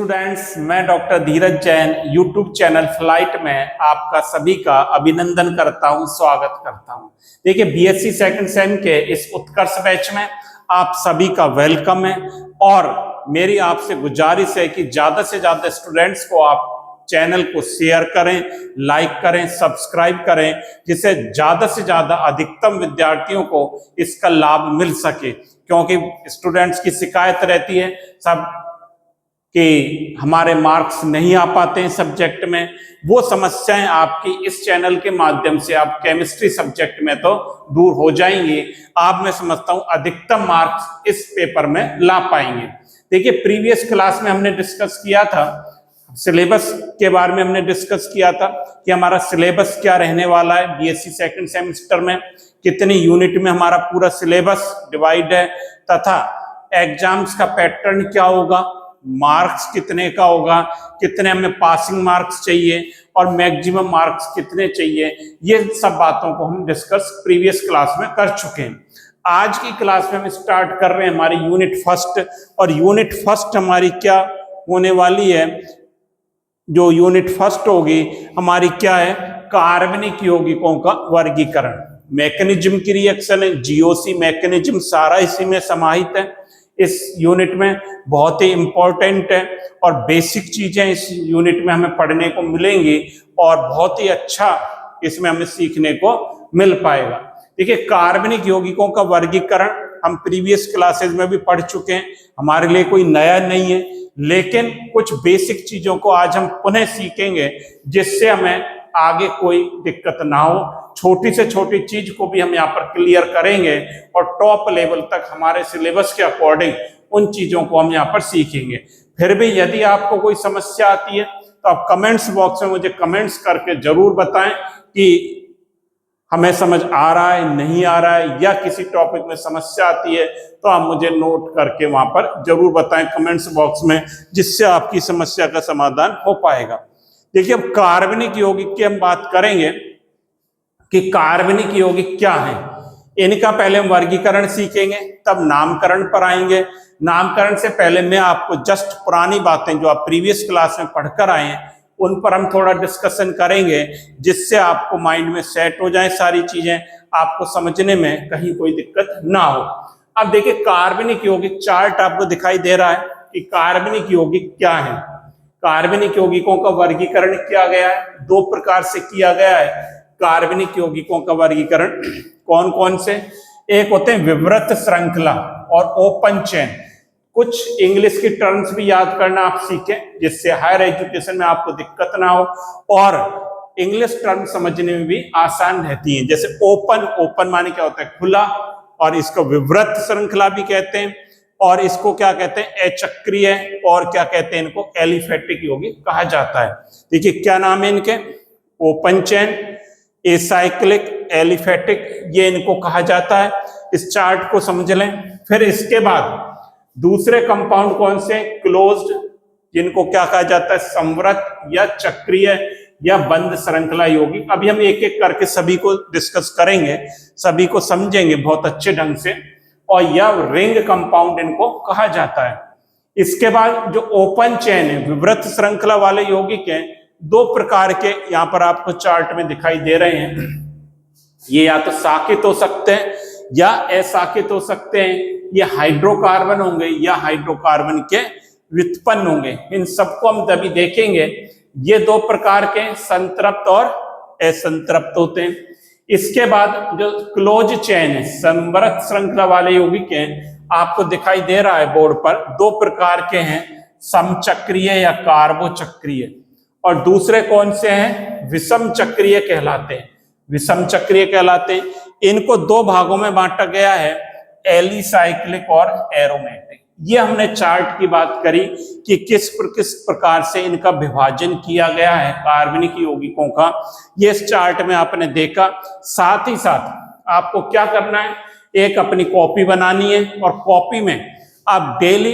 Students, मैं doctor धीरज Jain YouTube channel flight में आपका सभी का अभिनंदन करता हूं, स्वागत करता हूं। देखिए, बीएससी सेकंड सेम के इस उत्कर्ष बैच में आप सभी का वेलकम है और मेरी आपसे गुजारिश है कि ज्यादा से ज्यादा स्टूडेंट्स को आप चैनल को शेयर करें, लाइक करें, सब्सक्राइब करें, जिससे ज्यादा से ज्यादा अधिकतम विद्यार्थियों को इसका लाभ मिल सके। क्योंकि स्टूडेंट्स की शिकायत रहती है सब कि हमारे मार्क्स नहीं आ पाते हैं सब्जेक्ट में। वो समस्याएं आपकी इस चैनल के माध्यम से आप केमिस्ट्री सब्जेक्ट में तो दूर हो जाएंगी, आप मैं समझता हूं अधिकतम मार्क्स इस पेपर में ला पाएंगे। देखिए, प्रीवियस क्लास में हमने डिस्कस किया था, सिलेबस के बारे में हमने डिस्कस किया था कि हमारा सिलेबस क्या रहने वाला है बीएससी सेकंड सेमेस्टर में, कितनी यूनिट में हमारा पूरा सिलेबस डिवाइड है, तथा एग्जाम्स का पैटर्न क्या होगा, मार्क्स कितने का होगा, कितने हमें पासिंग मार्क्स चाहिए और मैक्सिमम मार्क्स कितने चाहिए। ये सब बातों को हम डिस्कस प्रीवियस क्लास में कर चुके हैं। आज की क्लास में हम स्टार्ट कर रहे हैं हमारी यूनिट फर्स्ट, और यूनिट फर्स्ट हमारी क्या होने वाली है, जो यूनिट फर्स्ट होगी हमारी क्या है, कार्बनिक यौगिकों का वर्गीकरण। मैकेनिज्म की रिएक्शन है, जीओसी मैकेनिज्म सारा इसी में समाहित है। इस यूनिट में बहुत ही इंपॉर्टेंट है और बेसिक चीजें इस यूनिट में हमें पढ़ने को मिलेंगी और बहुत ही अच्छा इसमें हमें सीखने को मिल पाएगा। देखिए, कार्बनिक यौगिकों का वर्गीकरण हम प्रीवियस क्लासेस में भी पढ़ चुके हैं, हमारे लिए कोई नया नहीं है, लेकिन कुछ बेसिक चीजों को आज हम पुनः सीखेंगे जिससे हमें आगे कोई दिक्कत ना हो। छोटी से छोटी चीज को भी हम यहाँ पर क्लियर करेंगे और टॉप लेवल तक हमारे सिलेबस के अकॉर्डिंग उन चीजों को हम यहाँ पर सीखेंगे। फिर भी यदि आपको कोई समस्या आती है तो आप कमेंट्स बॉक्स में मुझे कमेंट्स करके जरूर बताएं कि हमें समझ आ रहा है, नहीं आ रहा है, या किसी टॉपिक में समस्या आती है तो आप मुझे नोट करके वहां पर जरूर बताएं कमेंट्स बॉक्स में, जिससे आपकी समस्या का समाधान हो पाएगा। देखिए, अब कार्बनिक यौगिक की हम बात करेंगे कि कार्बनिक यौगिक क्या है। इनका पहले हम वर्गीकरण सीखेंगे, तब नामकरण पर आएंगे। नामकरण से पहले मैं आपको जस्ट पुरानी बातें जो आप प्रीवियस क्लास में पढ़कर आए हैं उन पर हम थोड़ा डिस्कशन करेंगे, जिससे आपको माइंड में सेट हो जाए सारी चीजें, आपको समझने में कहीं कोई दिक्कत ना हो। अब देखिए, कार्बनिक यौगिक चार्ट आपको दिखाई दे रहा है कि कार्बनिक यौगिक क्या है। कार्बनिक यौगिकों का वर्गीकरण किया गया है, दो प्रकार से किया गया है। कार्बनिक यौगिकों का वर्गीकरण कौन कौन से, एक होते हैं विवृत श्रृंखला और ओपन चेन। कुछ इंग्लिश की टर्म्स भी याद करना आप सीखें, जिससे हायर एजुकेशन में आपको दिक्कत ना हो और इंग्लिश टर्म समझने में भी आसान रहती है। जैसे ओपन माने क्या होता है, खुला, और इसको विवृत श्रृंखला भी कहते हैं, और इसको क्या कहते हैं, अचक्रीय, और क्या कहते हैं, इनको एलिफेटिक यौगिक कहा जाता है। देखिए, क्या नाम है इनके, ओपन चेन, एसाइक्लिक, एलिफेटिक, ये इनको कहा जाता है। इस चार्ट को समझ लें। फिर इसके बाद दूसरे कंपाउंड कौन से, क्लोज्ड, जिनको क्या कहा जाता है, संवृत या चक्रीय या बंद श्रृंखला यौगिक। अभी हम एक एक करके सभी को डिस्कस करेंगे, सभी को समझेंगे बहुत अच्छे ढंग से, और यह रिंग कंपाउंड इनको कहा जाता है। इसके बाद जो ओपन चेन है, विवृत श्रृंखला वाले यौगिक हैं, दो प्रकार के यहाँ पर आपको चार्ट में दिखाई दे रहे हैं। ये या तो साकित हो सकते हैं या असाकित हो सकते हैं। ये हाइड्रोकार्बन होंगे या हाइड्रोकार्बन के व्युत्पन्न होंगे। इन सबको हम तभी देखेंगे। ये दो प्रकार के संतृप्त और असंतृप्त होते हैं। इसके बाद जो क्लोज चेन है, संवृत श्रृंखला वाले यौगिक हैं, आपको दिखाई दे रहा है बोर्ड पर, दो प्रकार के हैं, समचक्रीय या कार्बोचक्रीय, और दूसरे कौन से हैं, विषम चक्रीय कहलाते हैं। विषम चक्रीय कहलाते हैं। इनको दो भागों में बांटा गया है, एलिसाइक्लिक और एरोमेटिक। ये हमने चार्ट की बात करी कि किस प्रकार से इनका विभाजन किया गया है कार्बनिक यौगिकों का, ये इस चार्ट में आपने देखा। साथ ही साथ आपको क्या करना है, एक अपनी कॉपी बनानी है और कॉपी में आप डेली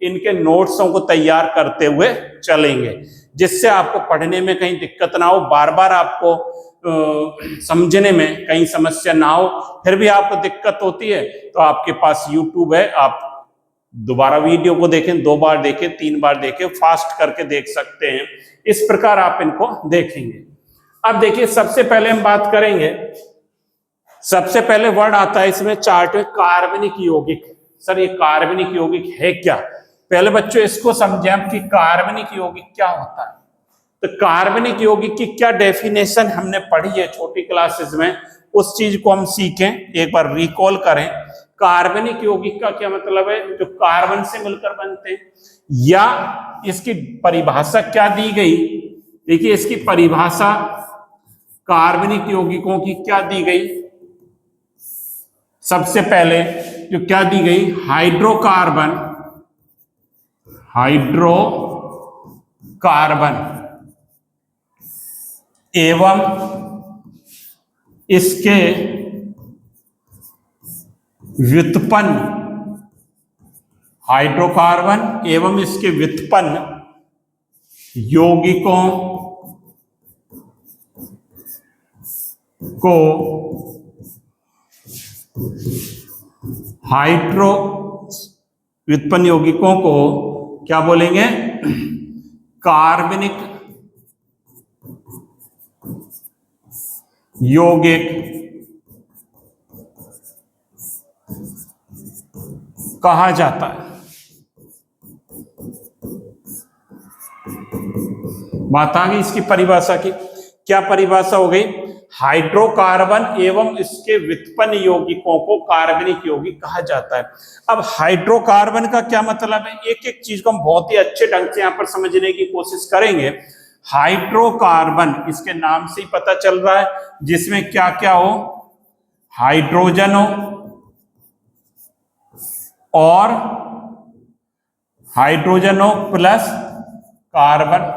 इनके नोट्सों को तैयार करते हुए चलेंगे, जिससे आपको पढ़ने में कहीं दिक्कत ना हो, बार बार आपको समझने में कहीं समस्या ना हो। फिर भी आपको दिक्कत होती है तो आपके पास YouTube है, आप दोबारा वीडियो को देखें, 2 बार देखें, 3 बार देखें, फास्ट करके देख सकते हैं। इस प्रकार आप इनको देखेंगे। अब देखिए सबसे पहले हम बात करेंगे, सबसे पहले वर्ड आता है इसमें चार्ट में कार्बनिक यौगिक। सर ये कार्बनिक यौगिक है क्या? पहले बच्चों इसको समझें आप कि कार्बनिक यौगिक क्या होता है। तो कार्बनिक यौगिक की क्या डेफिनेशन हमने पढ़ी है छोटी क्लासेस में, उस चीज को हम सीखें, एक बार रिकॉल करें। कार्बनिक यौगिक का क्या मतलब है? जो कार्बन से मिलकर बनते हैं। या इसकी परिभाषा क्या दी गई? देखिए इसकी परिभाषा कार्बनिक यौगिकों की क्या दी गई? सबसे पहले जो क्या दी गई, हाइड्रोकार्बन, हाइड्रोकार्बन एवं इसके व्युत्पन्न, हाइड्रोकार्बन एवं इसके व्युत्पन्न यौगिकों को व्युत्पन्न यौगिकों को क्या बोलेंगे? कार्बनिक यौगिक कहा जाता है। बात आ गई इसकी परिभाषा की। क्या परिभाषा हो गई? हाइड्रोकार्बन एवं इसके व्युत्पन्न यौगिकों को कार्बनिक यौगिक कहा जाता है। अब हाइड्रोकार्बन का क्या मतलब है? एक एक चीज को हम बहुत ही अच्छे ढंग से यहां पर समझने की कोशिश करेंगे। हाइड्रोकार्बन इसके नाम से ही पता चल रहा है, जिसमें क्या क्या हो, हाइड्रोजन हो और हाइड्रोजन हो प्लस कार्बन।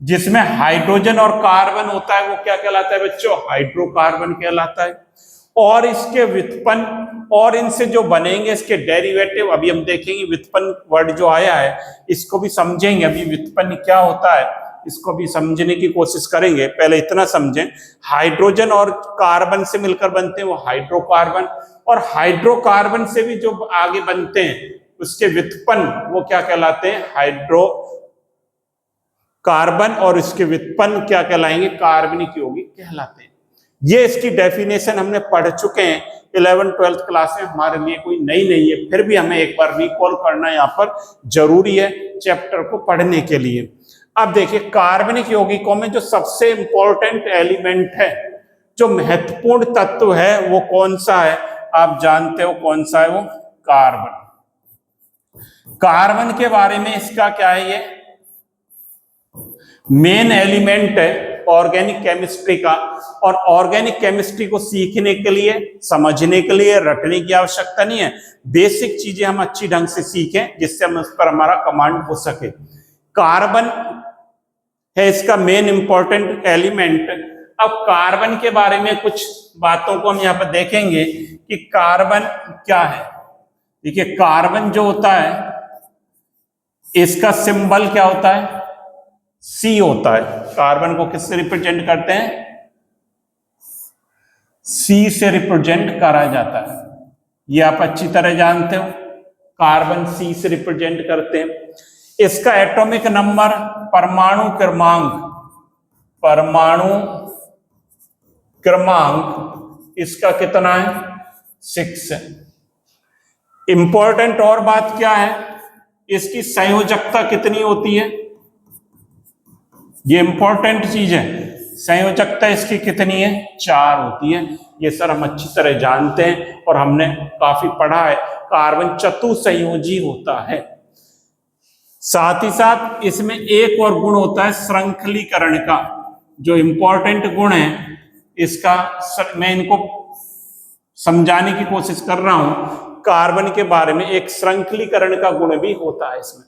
जिसमें हाइड्रोजन और कार्बन होता है वो क्या कहलाता है बच्चों? हाइड्रोकार्बन कहलाता है। और इसके व्युत्पन्न और इनसे जो बनेंगे इसके डेरिवेटिव, अभी हम देखेंगे व्युत्पन्न वर्ड जो आया है इसको भी समझेंगे। अभी व्युत्पन्न क्या होता है इसको भी समझने की कोशिश करेंगे। पहले इतना समझें, हाइड्रोजन और कार्बन से मिलकर बनते हैं वो हाइड्रोकार्बन, और हाइड्रोकार्बन से भी जो आगे बनते हैं उसके व्युत्पन्न वो क्या कहलाते हैं? हाइड्रोकार्बन, और इसके व्युत्पन्न क्या कहलाएंगे? कार्बनिक यौगिक कहलाते हैं। ये इसकी डेफिनेशन हमने पढ़ चुके हैं 11th-12th क्लास में, हमारे लिए कोई नई नहीं है, फिर भी हमें एक बार रिकॉल करना यहाँ पर जरूरी है चैप्टर को पढ़ने के लिए। अब देखिए कार्बनिक यौगिकों में जो सबसे इंपॉर्टेंट एलिमेंट है, जो महत्वपूर्ण तत्व है वो कौन सा है? आप जानते हो कौन सा है वो? कार्बन। कार्बन के बारे में इसका क्या है, ये मेन एलिमेंट है ऑर्गेनिक केमिस्ट्री का। और ऑर्गेनिक केमिस्ट्री को सीखने के लिए, समझने के लिए रटने की आवश्यकता नहीं है। बेसिक चीजें हम अच्छी ढंग से सीखें जिससे हम उस पर हमारा कमांड हो सके। कार्बन है इसका मेन इंपॉर्टेंट एलिमेंट। अब कार्बन के बारे में कुछ बातों को हम यहाँ पर देखेंगे कि कार्बन क्या है। देखिए कार्बन जो होता है इसका सिंबल क्या होता है? सी होता है। कार्बन को किससे रिप्रेजेंट करते हैं? सी से रिप्रेजेंट करा जाता है। ये आप अच्छी तरह जानते हो, कार्बन सी से रिप्रेजेंट करते हैं। इसका एटॉमिक नंबर, परमाणु क्रमांक इसका कितना है? 6 है। इंपॉर्टेंट और बात क्या है, इसकी संयोजकता कितनी होती है? ये इंपॉर्टेंट चीज है। संयोजकता इसकी कितनी है? 4 होती है। ये सर हम अच्छी तरह जानते हैं और हमने काफी पढ़ा है। कार्बन चतुसंयोजी होता है। साथ ही साथ इसमें एक और गुण होता है श्रृंखलीकरण का, जो इंपॉर्टेंट गुण है इसका मैं इनको समझाने की कोशिश कर रहा हूं। कार्बन के बारे में एक श्रृंखलीकरण का गुण भी होता है इसमें।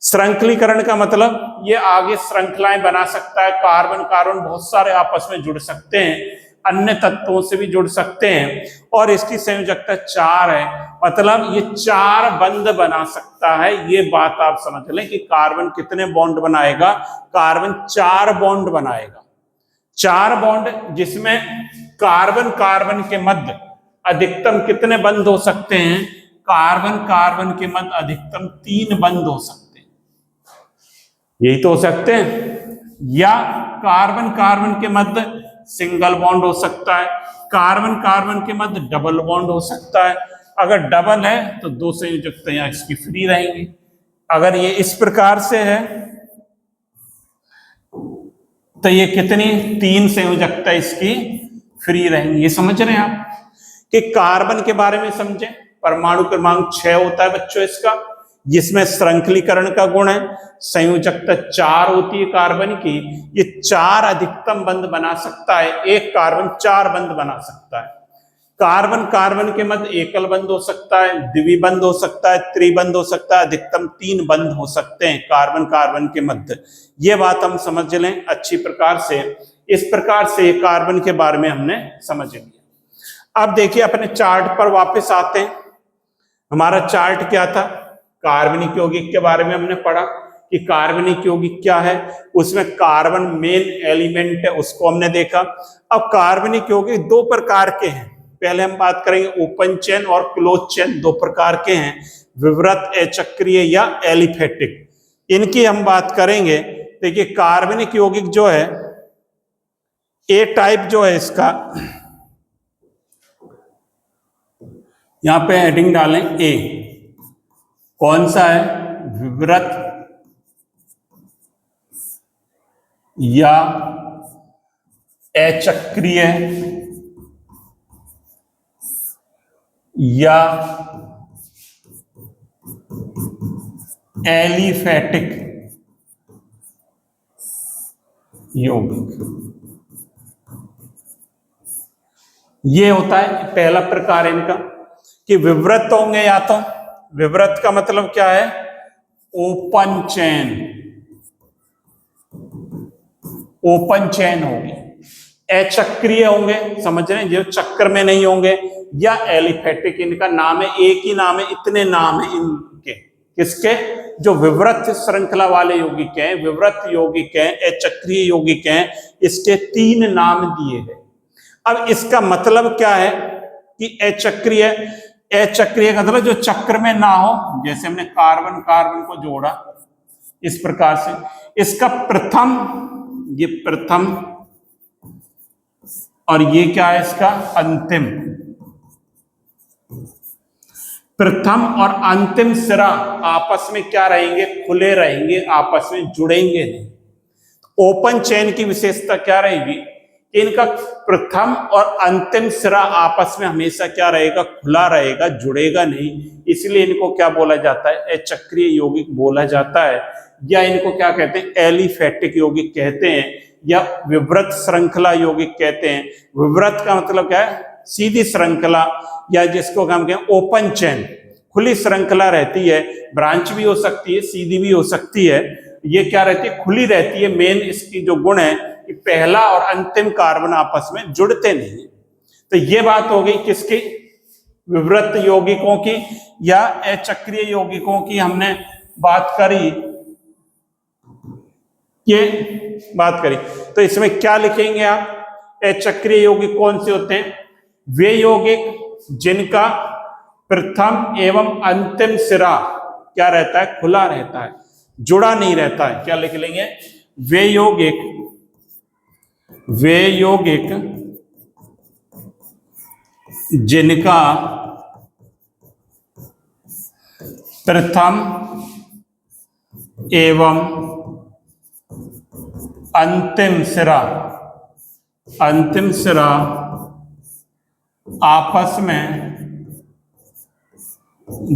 श्रृंखलीकरण का मतलब ये आगे श्रृंखलाएं बना सकता है। कार्बन कार्बन बहुत सारे आपस में जुड़ सकते हैं, अन्य तत्वों से भी जुड़ सकते हैं, और इसकी संयोजकता 4 है। मतलब ये 4 बंध बना सकता है। ये बात आप समझ लें कि कार्बन कितने बॉन्ड बनाएगा? कार्बन 4 बॉन्ड बनाएगा। 4 बॉन्ड, जिसमें कार्बन कार्बन के मध्य अधिकतम कितने बंध हो सकते हैं? कार्बन कार्बन के मध्य अधिकतम 3 बंध हो सकते हैं, यही तो हो सकते हैं, या कार्बन कार्बन के मध्य सिंगल बॉन्ड हो सकता है, कार्बन कार्बन के मध्य डबल बॉन्ड हो सकता है। अगर डबल है तो 2 संयोजकताएं इसकी फ्री रहेंगी। अगर ये इस प्रकार से है तो ये कितनी 3 संयोजकता इसकी फ्री रहेंगी। ये समझ रहे हैं आप कि कार्बन के बारे में समझे, परमाणु क्रमांक 6 होता है बच्चों इसका, जिसमें श्रृंखलीकरण का गुण है, संयोजकता 4 होती है कार्बन की, ये 4 अधिकतम बंध बना सकता है, एक कार्बन 4 बंध बना सकता है। कार्बन कार्बन के मध्य एकल बंध हो सकता है, द्विबंध हो सकता है, त्रिबंध हो सकता है, अधिकतम 3 बंध हो सकते हैं कार्बन कार्बन के मध्य। ये बात हम समझ लें अच्छी प्रकार से। इस प्रकार से कार्बन के बारे में हमने समझ लिया। अब देखिए अपने चार्ट पर वापस आते हैं। हमारा चार्ट क्या था, कार्बनिक यौगिक के बारे में हमने पढ़ा कि कार्बनिक यौगिक क्या है, उसमें कार्बन मेन एलिमेंट है, उसको हमने देखा। अब कार्बनिक यौगिक 2 प्रकार के हैं। पहले हम बात करेंगे ओपन चेन और क्लोज चेन, 2 प्रकार के हैं, विवृत, अचक्रीय या एलिफेटिक। इनकी हम बात करेंगे। देखिए कार्बनिक यौगिक जो है, ए टाइप जो है इसका, यहां पे हेडिंग डालें ए, कौन सा है, विवृत या अचक्रीय या एलिफेटिक यौगिक। ये होता है पहला प्रकार इनका कि विवृत होंगे, या तो विवृत का मतलब क्या है, ओपन चेन, ओपन चेन होगी। अचक्रीय होंगे, समझ रहे हैं, जो चक्र में नहीं होंगे, या एलिफेटिक, इनका नाम है, एक ही नाम है, इतने नाम है इनके, किसके, जो विवृत श्रृंखला वाले यौगिक हैं, विवृत यौगिक हैं, अचक्रीय यौगिक हैं, इसके 3 नाम दिए हैं। अब इसका मतलब क्या है कि अचक्रीय, अचक्रीय का मतलब जो चक्र में ना हो, जैसे हमने कार्बन कार्बन को जोड़ा इस प्रकार से, इसका प्रथम, ये प्रथम, और ये क्या है इसका अंतिम। प्रथम और अंतिम सिरा आपस में क्या रहेंगे, खुले रहेंगे, आपस में जुड़ेंगे नहीं। ओपन चेन की विशेषता क्या रहेगी, इनका प्रथम और अंतिम सिरा आपस में हमेशा क्या रहेगा, खुला रहेगा, जुड़ेगा नहीं। इसलिए इनको क्या बोला जाता है, अचक्रीय यौगिक बोला जाता है, या इनको क्या कहते हैं, एलिफेटिक यौगिक कहते हैं, या विवृत श्रृंखला यौगिक कहते हैं। विवृत का मतलब क्या है, सीधी श्रृंखला, या जिसको हम कहें ओपन चेन, खुली श्रृंखला रहती है, ब्रांच भी हो सकती है, सीधी भी हो सकती है। ये क्या रहती है, खुली रहती है। मेन इसकी जो गुण है कि पहला और अंतिम कार्बन आपस में जुड़ते नहीं। तो ये बात हो गई किसकी, विवृत यौगिकों की या अचक्रीय यौगिकों की हमने बात करी, ये बात करी। तो इसमें क्या लिखेंगे आप, अचक्रीय यौगिक कौन से होते हैं, वे यौगिक जिनका प्रथम एवं अंतिम सिरा क्या रहता है, खुला रहता है, जुड़ा नहीं रहता है। क्या लिख लेंगे, वे यौगिक, वे यौगिक जिनका प्रथम एवं अंतिम सिरा, अंतिम सिरा आपस में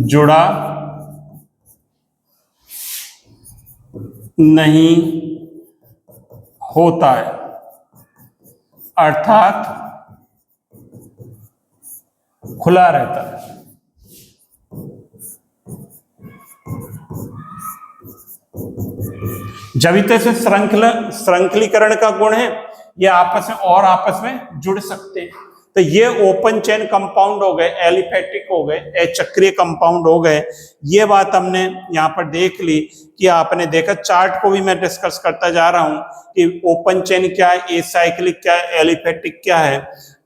जुड़ा नहीं होता है, अर्थात खुला रहता है। जब इतने से श्रृंखलीकरण का गुण है, ये आपस में और आपस में जुड़ सकते हैं। तो ये ओपन चेन कंपाउंड हो गए, एलिफेटिक हो गए, अचक्रीय कंपाउंड हो गए। ये बात हमने यहाँ पर देख ली कि आपने देखा, चार्ट को भी मैं डिस्कस करता जा रहा हूं कि ओपन चेन क्या है, एसाइक्लिक क्या है, एलिफेटिक क्या है।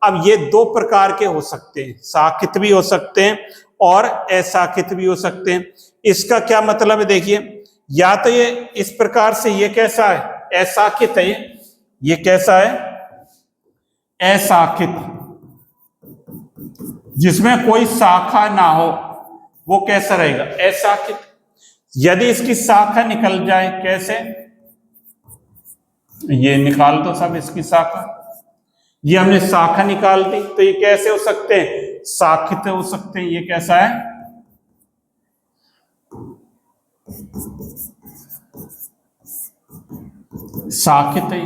अब ये 2 प्रकार के हो सकते हैं, शाखित भी हो सकते हैं और अशाकित भी हो सकते हैं। इसका क्या मतलब है, देखिए या तो ये इस प्रकार से, ये कैसा है, अशाकित है, ये कैसा है, अशाकित, जिसमें कोई शाखा ना हो, वो कैसा रहेगा, अशाकित। यदि इसकी शाखा निकल जाए, कैसे, ये निकाल दो सब इसकी शाखा, ये हमने शाखा निकाल दी, तो ये कैसे हो सकते हैं, शाखित हो सकते हैं। ये कैसा है, शाखित है।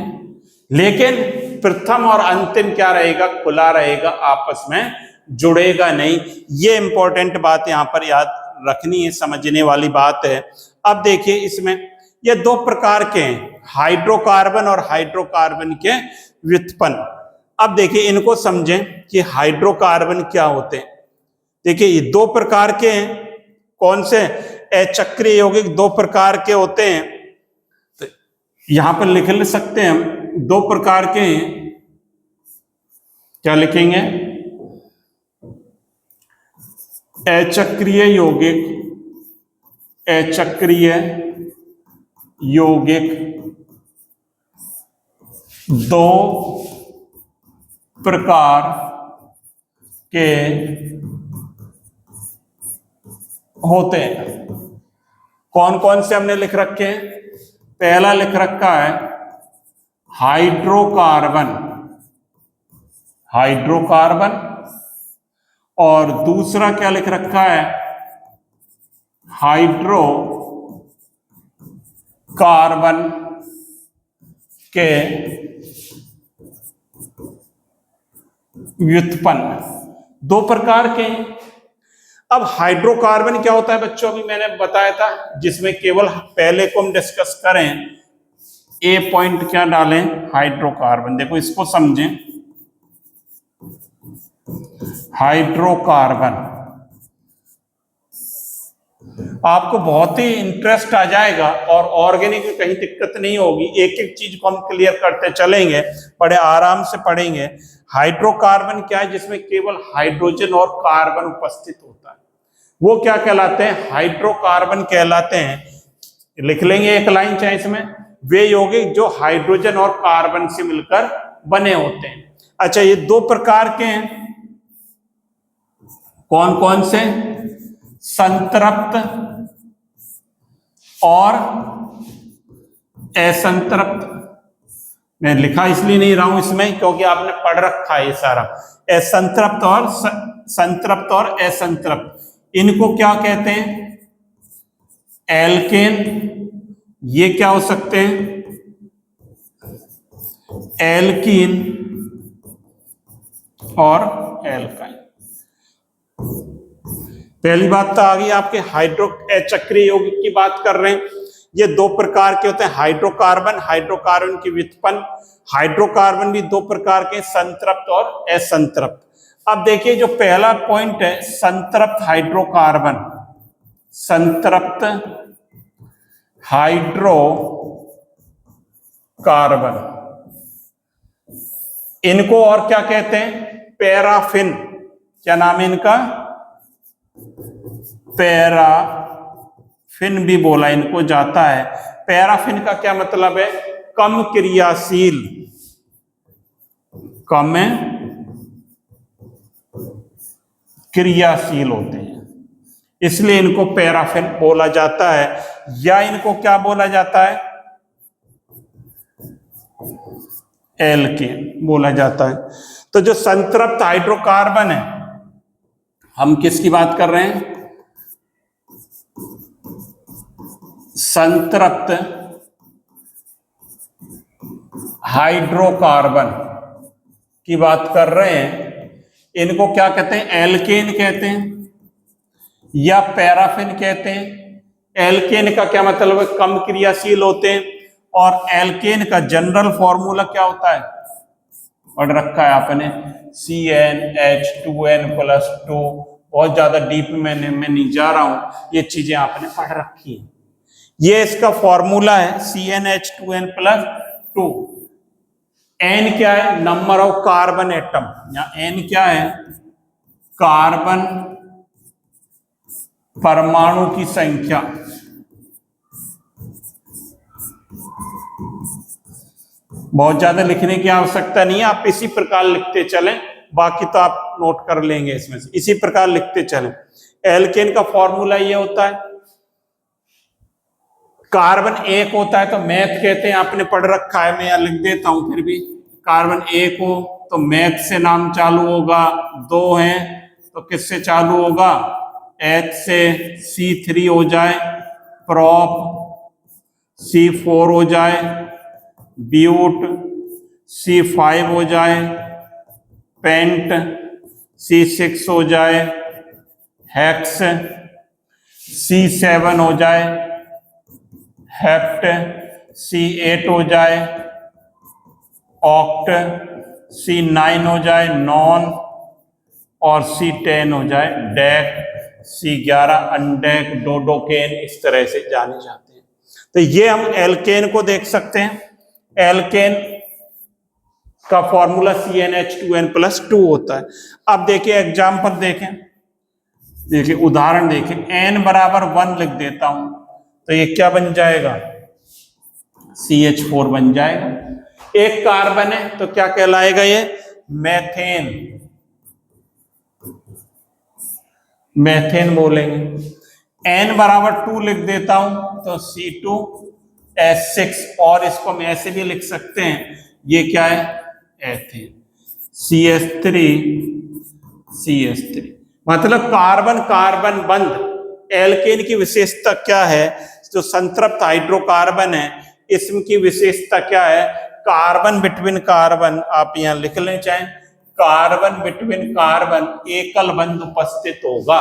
लेकिन प्रथम और अंतिम क्या रहेगा, खुला रहेगा, आपस में जुड़ेगा नहीं। ये इंपॉर्टेंट बात यहां पर याद रखनी है, समझने वाली बात है। अब देखिए इसमें ये दो प्रकार के हैं, हाइड्रोकार्बन और हाइड्रोकार्बन के व्युत्पन्न। अब देखिए इनको समझें कि हाइड्रोकार्बन क्या होते हैं। देखिए ये दो प्रकार के हैं, कौन से, अचक्रीय यौगिक दो प्रकार के होते हैं। तो यहां पर लिख सकते हैं हम, दो प्रकार के हैं, क्या लिखेंगे, अचक्रीय यौगिक, अचक्रीय यौगिक दो प्रकार के होते हैं। कौन कौन से हमने लिख रखे हैं, पहला लिख रखा है हाइड्रोकार्बन, हाइड्रोकार्बन, और दूसरा क्या लिख रखा है, हाइड्रोकार्बन के व्युत्पन्न। दो प्रकार के हैं। अब हाइड्रोकार्बन क्या होता है बच्चों, अभी मैंने बताया था, जिसमें केवल पहले को हम डिस्कस करें, ए पॉइंट क्या डालें, हाइड्रोकार्बन। देखो इसको समझें, हाइड्रोकार्बन, आपको बहुत ही इंटरेस्ट आ जाएगा और ऑर्गेनिक में कहीं दिक्कत नहीं होगी। एक एक चीज को हम क्लियर करते चलेंगे, बड़े आराम से पढ़ेंगे। हाइड्रोकार्बन क्या है, जिसमें केवल हाइड्रोजन और कार्बन उपस्थित होता है, वो क्या कहलाते हैं, हाइड्रोकार्बन कहलाते हैं। लिख लेंगे एक लाइन चाहे इसमें, वे यौगिक जो हाइड्रोजन और कार्बन से मिलकर बने होते हैं। अच्छा, ये दो प्रकार के हैं, कौन कौन से, संतृप्त और असंतृप्त। मैं लिखा इसलिए नहीं रहा हूं इसमें क्योंकि आपने पढ़ रखा है ये सारा, असंतृप्त और संतृप्त और असंतृप्त। इनको क्या कहते हैं, एल्केन, ये क्या हो सकते हैं, एल्कीन और एल्काइन। पहली बात तो आ गई आपके, हाइड्रो चक्रीय यौगिक की बात कर रहे हैं। ये दो प्रकार के होते हैं, हाइड्रोकार्बन, हाइड्रोकार्बन की व्युत्पन्न। हाइड्रोकार्बन भी दो प्रकार के, संतृप्त और असंतृप्त। अब देखिए जो पहला पॉइंट है, संतृप्त हाइड्रोकार्बन, संतृप्त हाइड्रोकार्बन, इनको और क्या कहते हैं, पैराफिन। क्या नाम है इनका, पैराफिन भी बोला इनको जाता है। पैराफिन का क्या मतलब है, कम क्रियाशील, कम क्रियाशील होते हैं, इसलिए इनको पैराफिन बोला जाता है। या इनको क्या बोला जाता है, एल्केन बोला जाता है। तो जो संतृप्त हाइड्रोकार्बन है, हम किसकी बात कर रहे हैं, संतृप्त हाइड्रोकार्बन की बात कर रहे हैं। इनको क्या कहते हैं, एल्केन कहते हैं या पैराफिन कहते हैं। एल्केन का क्या मतलब है, कम क्रियाशील होते हैं, और एल्केन का जनरल फॉर्मूला क्या होता है, पढ़ रखा है आपने, CnH2n+2। बहुत ज्यादा डीप में मैं नहीं जा रहा हूं, ये चीजें आपने पढ़ रखी है। ये इसका फॉर्मूला है CnH2n+2। N क्या है, नंबर ऑफ कार्बन एटम, या N क्या है, कार्बन परमाणु की संख्या बहुत ज्यादा लिखने की आवश्यकता नहीं है, आप इसी प्रकार लिखते चलें, बाकी तो आप नोट कर लेंगे इसमें से, इसी प्रकार लिखते चलें। एल्केन का फॉर्मूला ये होता है, कार्बन एक होता है तो मैथ कहते हैं, आपने पढ़ रखा है, मैं यहां लिख देता हूं फिर भी। कार्बन एक हो तो मैथ से नाम चालू होगा, दो है तो किससे चालू होगा, एच से, C3 हो जाए, प्रॉप C4 हो जाए, ब्यूट C5 हो जाए, पेंट C6 हो जाए, हेक्स C7 हो जाए, हेप्ट C8 हो जाए, ऑक्ट C9 हो जाए, नॉन, और C10 हो जाए, डेक C11, अनडेक, डोडोकेन, इस तरह से जाने जाते हैं। तो ये हम एल्केन को देख सकते हैं। एल्केन का फॉर्मूला CnH2n+2 होता है। अब देखिए एग्जाम्पल देखें, देखिए उदाहरण देखें, n बराबर 1 लिख देता हूं तो ये क्या बन जाएगा, CH4 बन जाएगा। एक कार्बन है तो क्या कहलाएगा ये, मैथेन, मैथेन बोलेंगे। n बराबर 2 लिख देता हूं तो C2H6, और इसको हम ऐसे भी लिख सकते हैं, ये क्या है, एथेन, CH3 मतलब कार्बन कार्बन बंध। एल्केन की विशेषता क्या है, जो संतृप्त हाइड्रोकार्बन है इसकी विशेषता क्या है, कार्बन बिटवीन कार्बन, आप यहां लिख लें चाहे, कार्बन बिटवीन कार्बन एकल बंध उपस्थित होगा,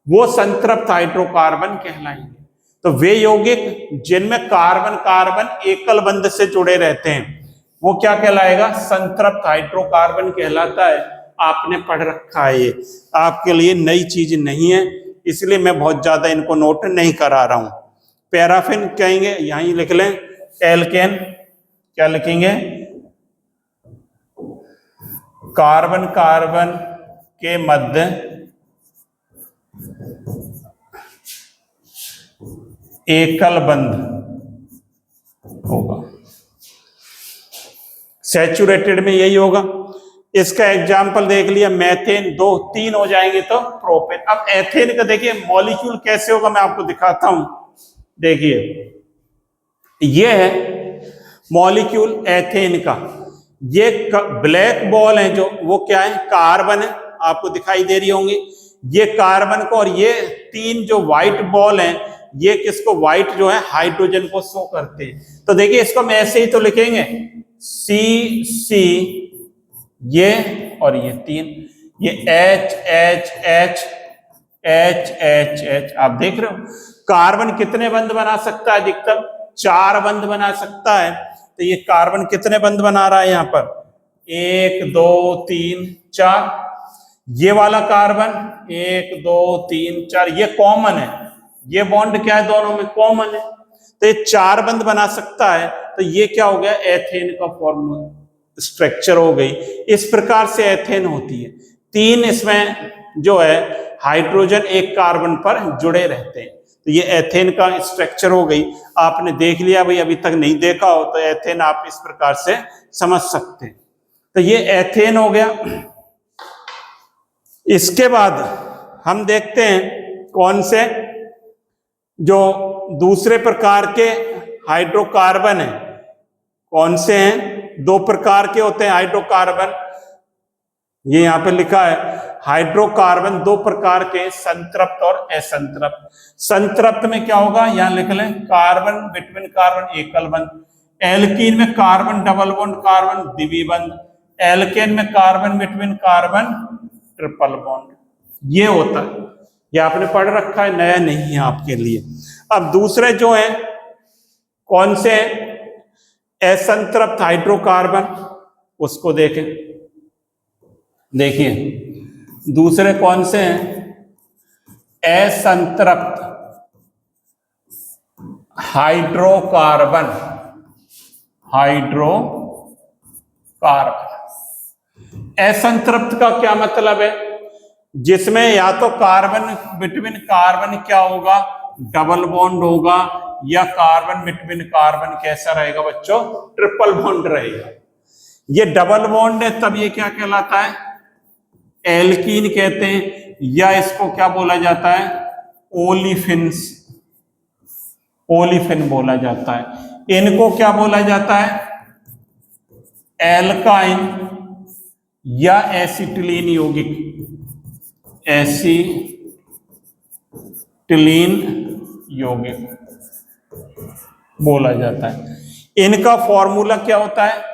वो संतृप्त हाइड्रोकार्बन कहलाएंगे। तो वे यौगिक जिनमें कार्बन कार्बन एकल बंध से जुड़े रहते हैं वो क्या कहलाएगा, संतृप्त हाइड्रोकार्बन कहलाता है। आपने पढ़ रखा है, ये आपके लिए नई चीज नहीं है, इसलिए मैं बहुत ज्यादा इनको नोट नहीं करा रहा हूं। पैराफिन कहेंगे, यहीं लिख लें। एल्केन क्या लिखेंगे, कार्बन कार्बन के मध्य एकल बंध होगा, सैचुरेटेड में यही होगा। इसका एग्जाम्पल देख लिया, मैथेन, 2 3 हो जाएंगे तो प्रोपेन। अब एथेन का देखिए मॉलिक्यूल कैसे होगा, मैं आपको दिखाता हूं। देखिए ये है मॉलिक्यूल एथेन का, ये ब्लैक बॉल है जो, वो क्या है, कार्बन है, आपको दिखाई दे रही होंगी, ये कार्बन को, और ये 3 जो व्हाइट बॉल हैं ये किसको, व्हाइट जो है हाइड्रोजन को शो करते हैं। तो देखिए इसको हम ऐसे ही तो लिखेंगे, C ये और ये 3, ये H, आप देख रहे हो। कार्बन कितने बंध बना सकता है, अधिकतम 4 बंध बना सकता है। तो ये कार्बन कितने बंध बना रहा है यहां पर, 1 2 3 4। ये वाला कार्बन 1 2 3 4, ये कॉमन है, ये बॉन्ड क्या है, दोनों में कॉमन है, तो ये 4 बंध बना सकता है। तो ये क्या हो गया, एथेन का फॉर्मूला, स्ट्रक्चर हो गई। इस प्रकार से एथेन होती है। 3 इसमें जो है हाइड्रोजन एक कार्बन पर जुड़े रहते हैं, तो ये एथेन का स्ट्रक्चर हो गई। आपने देख लिया भाई, अभी तक नहीं देखा हो तो एथेन आप इस प्रकार से समझ सकते हैं। तो ये एथेन हो गया। इसके बाद हम देखते हैं कौन से जो दूसरे प्रकार के हाइड्रोकार्बन है, कौन से हैं, 2 प्रकार के होते हैं हाइड्रोकार्बन, ये यहां पे लिखा है, हाइड्रोकार्बन 2 प्रकार के, संतृप्त और असंतृप्त। संतृप्त में क्या होगा, यहां लिख लें, कार्बन बिटवीन कार्बन एकल बंध। एल्कीन में कार्बन डबल बॉन्ड कार्बन द्विबंध। एल्केन में carbon between carbon triple bond. ये होता है, ये आपने पढ़ रखा है, नया नहीं है आपके लिए। अब दूसरे जो है कौन से असंतृप्त हाइड्रोकार्बन, उसको देखें। देखिए दूसरे कौन से हैं, असंतृप्त हाइड्रोकार्बन, असंतृप्त का क्या मतलब है, जिसमें या तो कार्बन बिटवीन कार्बन क्या होगा, डबल बॉन्ड होगा, या कार्बन बिटवीन कार्बन कैसा रहेगा बच्चों, ट्रिपल बॉन्ड रहेगा। ये डबल बॉन्ड है तब ये क्या कहलाता है, एल्कीन कहते हैं, या इसको क्या बोला जाता है, ओलिफिन्स, ओलिफिन बोला जाता है। इनको क्या बोला जाता है, एल्काइन या एसिटिलीन यौगिक, एसिटिलीन यौगिक बोला जाता है। इनका फॉर्मूला क्या होता है,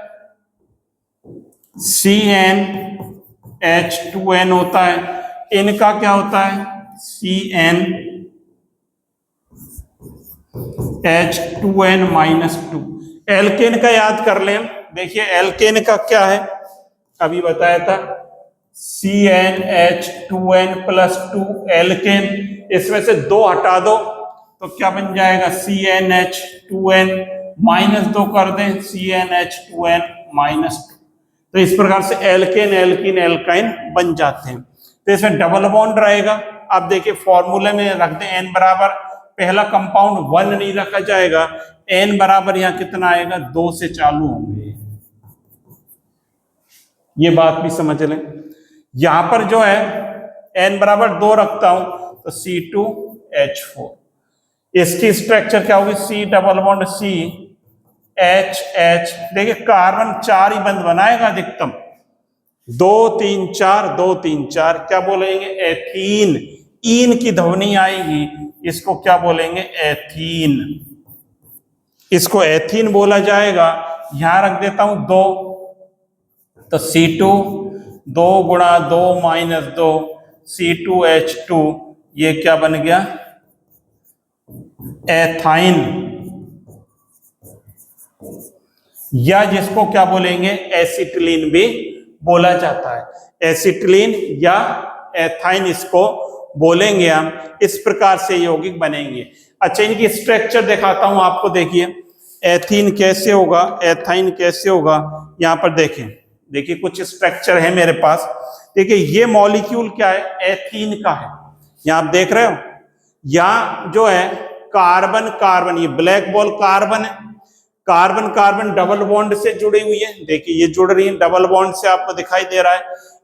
CnH2n होता है। इनका क्या होता है, CnH2n-2। एल्केन का याद कर लें, देखिए एल्केन का क्या है, अभी बताया था, CnH2n+2 एल्केन। इसमें से 2 हटा दो तो क्या बन जाएगा, CnH2n-2 कर दें, CnH2n-2। तो इस प्रकार से एल्केन एल्कीन एल्काइन बन जाते हैं। तो इसमें डबल बॉन्ड रहेगा। अब देखिए फॉर्मूले में रख दें n बराबर, पहला कंपाउंड 1 नहीं रखा जाएगा, n बराबर यहां कितना आएगा, 2 से चालू होंगे। ये बात भी समझ लें। यहां पर जो है n बराबर 2 रखता हूं तो C2H4। इसकी स्ट्रक्चर क्या होगी, C double bond C H H। देखिए कार्बन 4 ही बंद बनाएगा अधिकतम, 2 3 4 2 3 4, क्या बोलेंगे, एथीन। ईन की ध्वनि आएगी, इसको क्या बोलेंगे, एथीन। इसको एथीन बोला जाएगा। यहां रख देता हूं 2, तो C2 2 गुणा 2 माइनस 2 C2H2, ये क्या बन गया, एथाइन, या जिसको क्या बोलेंगे, एसिटिलीन भी बोला जाता है। एसिटिलीन या एथाइन इसको बोलेंगे हम। इस प्रकार से यौगिक बनेंगे। अच्छा, इनकी स्ट्रक्चर दिखाता हूं आपको, देखिए एथीन कैसे होगा, एथाइन कैसे होगा। यहां पर देखें, देखिए कुछ स्ट्रक्चर है मेरे पास। देखिए ये मॉलिक्यूल क्या है, एथीन का है। यहां आप देख रहे हो, यहां जो है कार्बन कार्बन, ये ब्लैक बॉल कार्बन है, कार्बन कार्बन डबल बॉन्ड से जुड़ी हुई है। देखिए ये जुड़ रही है डबल बॉन्ड से, आपको दिखाई दे रहा है।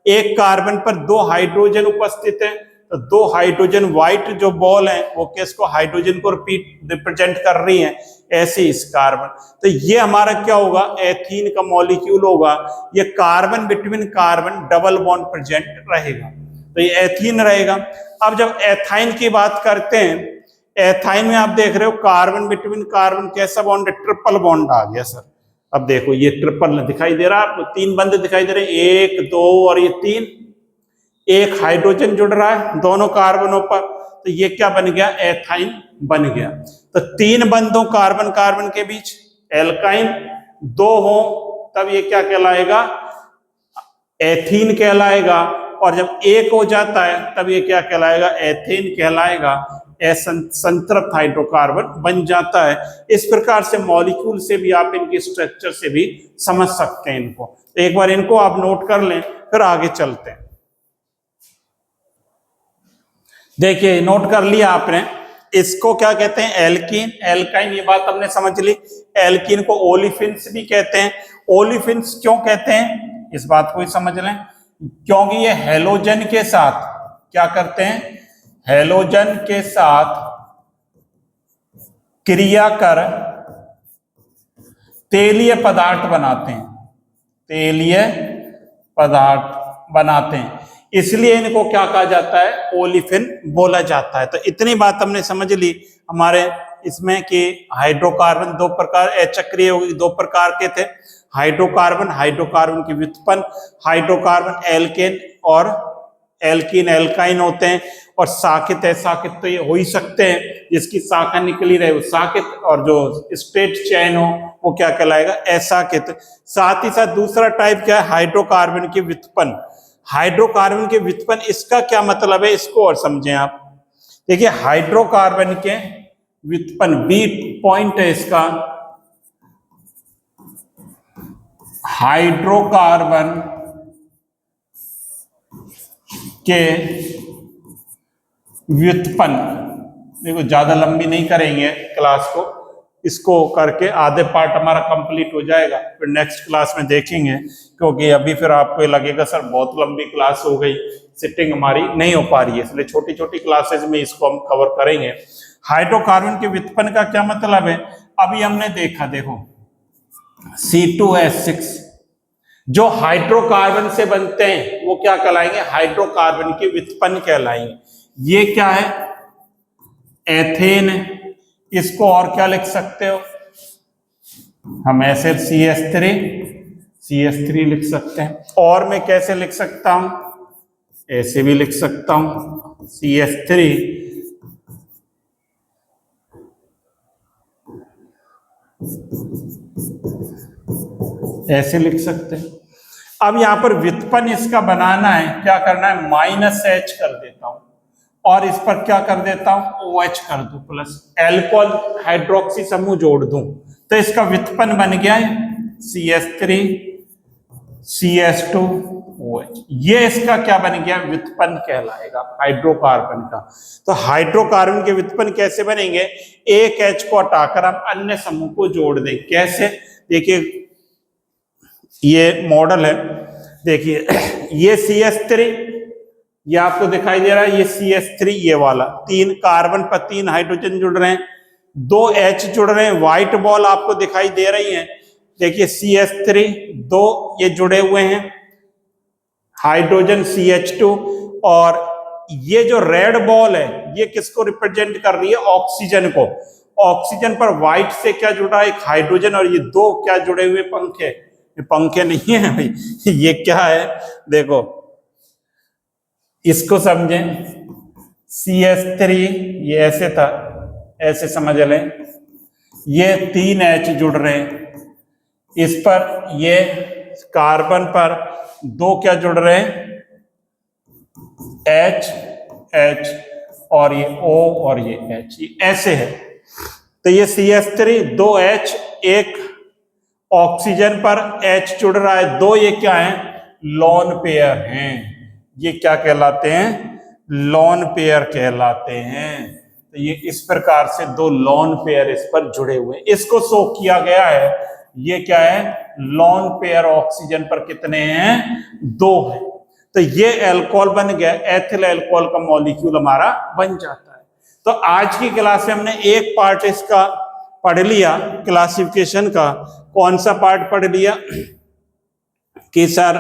एक कार्बन पर 2 हाइड्रोजन उपस्थित है, तो 2 हाइड्रोजन व्हाइट जो बॉल है वो किसको, हाइड्रोजन को रिप्रेजेंट कर रही है, ऐसे इस कार्बन। तो ये हमारा क्या होगा, एथीन का मॉलिक्यूल होगा। ये carbon between carbon double bond present रहेगा, तो ये एथीन रहेगा। अब जब एथाइन की बात करते हैं, एथाइन में आप देख रहे हो कार्बन बिटवीन कार्बन कैसा बॉन्ड है, ट्रिपल बॉन्ड आ गया सर। अब देखो ये ट्रिपल दिखाई दे रहा है आपको, 3 बंद दिखाई दे रहे हैं, 1 2 और ये 3। एक हाइड्रोजन जुड़ रहा है दोनों कार्बनों पर, तो ये क्या बन गया, एथाइन बन गया। तो 3 बंधों कार्बन कार्बन के बीच एल्काइन, 2 हो तब ये क्या कहलाएगा, एथीन कहलाएगा। और जब 1 हो जाता है तब ये क्या कहलाएगा, एथेन कहलाएगा। संतृप्त हाइड्रोकार्बन बन जाता है। इस प्रकार से मॉलिक्यूल से भी आप इनके स्ट्रक्चर से भी समझ सकते हैं इनको। एक बार इनको आप नोट कर लें, फिर आगे चलते हैं। देखिए नोट कर लिया आपने, इसको क्या कहते हैं, एल्कीन एल्काइन, ये बात हमने समझ ली। एल्कीन को ओलिफिन्स भी कहते हैं। ओलिफिन्स क्यों कहते हैं, इस बात को ही समझ लें, क्योंकि ये हेलोजन के साथ क्या करते हैं, हेलोजन के साथ क्रिया कर तेलीय पदार्थ बनाते हैं, तेलीय पदार्थ बनाते हैं, इसलिए इनको क्या कहा जाता है, ओलिफिन बोला जाता है। तो इतनी बात हमने समझ ली हमारे इसमें कि हाइड्रोकार्बन 2 प्रकार, चक्रीय यौगिक 2 प्रकार के थे। हाइड्रोकार्बन, हाइड्रोकार्बन की व्युत्पन्न, हाइड्रोकार्बन एल्केन और एल्कीन एल्काइन होते हैं। और साकित है, साकित तो ये हो ही सकते हैं, जिसकी शाखा निकली रहे वो साकित, और जो स्ट्रेट चेन हो वो क्या कहलाएगा, असाकित। साथ ही साथ दूसरा टाइप क्या है, हाइड्रोकार्बन की व्युत्पन्न। हाइड्रोकार्बन के व्युत्पन्न, इसका क्या मतलब है, इसको और समझें आप। देखिए हाइड्रोकार्बन के व्युत्पन्न, बी पॉइंट है इसका, हाइड्रोकार्बन के व्युत्पन्न, देखो ज्यादा लंबी नहीं करेंगे क्लास को, इसको करके आधे पार्ट हमारा कंप्लीट हो जाएगा, फिर नेक्स्ट क्लास में देखेंगे, क्योंकि अभी फिर आपको लगेगा सर बहुत लंबी क्लास हो गई, सिटिंग हमारी नहीं हो पा रही है, इसलिए छोटी छोटी क्लासेस में इसको हम कवर करेंगे। हाइड्रोकार्बन के व्युत्पन्न का क्या मतलब है, अभी हमने देखा, देखो C2H6 जो हाइड्रोकार्बन से बनते हैं वो क्या कहलाएंगे, हाइड्रोकार्बन के व्युत्पन्न कहलाएंगे। ये क्या है, एथेन है, इसको और क्या लिख सकते हो, हम ऐसे CH3 लिख सकते हैं, और मैं कैसे लिख सकता हूं, ऐसे भी लिख सकता हूं CH3 ऐसे लिख सकते हैं। अब यहां पर व्युत्पन्न इसका बनाना है, क्या करना है, -H कर देता हूं और इस पर क्या कर देता हूं, OH कर दूं, प्लस एल्कोहल हाइड्रोक्सी समूह जोड़ दूं, तो इसका व्युत्पन्न बन गया है CH3 CH2 OH। ये इसका क्या बन गया, व्युत्पन्न कहलाएगा हाइड्रोकार्बन का। तो हाइड्रोकार्बन के व्युत्पन्न कैसे बनेंगे, एक H को हटाकर हम अन्य समूह को जोड़ दें, कैसे, देखिए ये मॉडल है, देखिए ये CH3, ये आपको दिखाई दे रहा है, ये CH3 ये वाला, 3 कार्बन पर 3 हाइड्रोजन जुड़ रहे हैं, 2 H जुड़ रहे हैं, व्हाइट बॉल आपको दिखाई दे रही है, देखिए CH3 2 ये जुड़े हुए हैं, हाइड्रोजन CH2, और ये जो रेड बॉल है ये किसको रिप्रेजेंट कर रही है, ऑक्सीजन को। ऑक्सीजन पर व्हाइट से क्या जुड़ा है, एक हाइड्रोजन, और ये 2 क्या जुड़े हुए, पंखे, ये पंखे नहीं है भाई, ये क्या है, देखो इसको समझें, CH3 ये ऐसे था, ऐसे समझ लें, ये 3 H जुड़ रहे हैं, इस पर ये कार्बन पर 2 क्या जुड़ रहे हैं, H और ये O और ये H, ये ऐसे है। तो ये CH3 2 H, एक ऑक्सीजन पर H जुड़ रहा है, 2 ये क्या है, लोन पेयर हैं, ये क्या कहलाते हैं, लोन पेयर कहलाते हैं। तो ये इस प्रकार से 2 लोन पेयर इस पर जुड़े हुए हैं, इसको शो किया गया है, ये क्या है, लोन पेयर ऑक्सीजन पर कितने हैं, 2 है। तो ये एल्कोहल बन गया, एथिल एल्कोहल का मॉलिक्यूल हमारा बन जाता है। तो आज की क्लास में हमने एक पार्ट इसका पढ़ लिया, क्लासिफिकेशन का। कौन सा पार्ट पढ़ लिया कि सर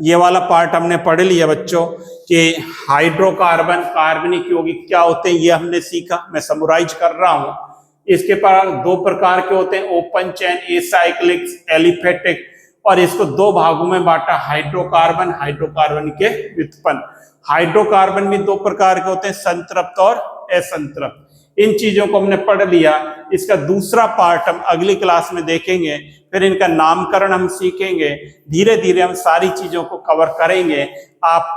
ये वाला पार्ट हमने पढ़ लिया बच्चों, कि हाइड्रोकार्बन कार्बनिक यौगिक क्या होते हैं, ये हमने सीखा, मैं समराइज कर रहा हूं। इसके पास 2 प्रकार के होते हैं, ओपन चेन, एसाइक्लिक, एलिफेटिक, और इसको 2 भागों में बांटा, हाइड्रोकार्बन, हाइड्रोकार्बन के व्युत्पन्न। हाइड्रोकार्बन भी 2 प्रकार के होते हैं, संतृप्त और असंतृप्त। इन चीजों को हमने पढ़ लिया, इसका दूसरा पार्ट हम अगली क्लास में देखेंगे, फिर इनका नामकरण हम सीखेंगे, धीरे धीरे हम सारी चीजों को कवर करेंगे। आप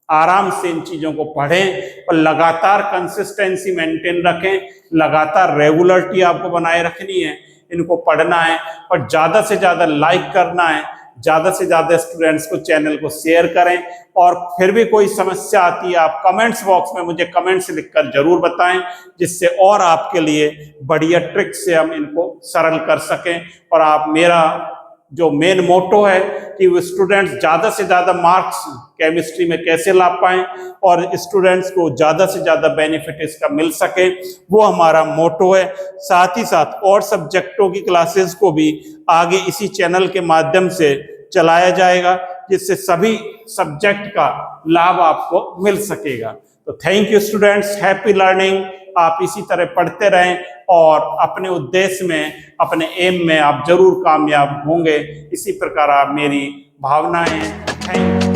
आराम से इन चीजों को पढ़ें और लगातार कंसिस्टेंसी मेंटेन रखें, लगातार रेगुलरिटी आपको बनाए रखनी है, इनको पढ़ना है और ज्यादा से ज्यादा लाइक करना है, ज्यादा से ज्यादा स्टूडेंट्स को चैनल को शेयर करें। और फिर भी कोई समस्या आती है, आप कमेंट्स बॉक्स में मुझे कमेंट्स लिखकर जरूर बताएं, जिससे और आपके लिए बढ़िया ट्रिक से हम इनको सरल कर सकें। और आप, मेरा जो मेन मोटो है कि वो स्टूडेंट्स ज्यादा से ज्यादा मार्क्स केमिस्ट्री में कैसे ला पाएं और स्टूडेंट्स को ज्यादा से ज्यादा बेनिफिट इसका मिल सके, वो हमारा मोटो है। साथ ही साथ और सब्जेक्टों की क्लासेस को भी आगे इसी चैनल के माध्यम से चलाया जाएगा, जिससे सभी सब्जेक्ट का लाभ आपको मिल सकेगा। तो thank you students, happy learning. आप इसी तरह पढ़ते रहें और अपने उद्देश्य में, अपने एम में आप जरूर कामयाब होंगे। इसी प्रकार आप मेरी भावनाएं। Thank you.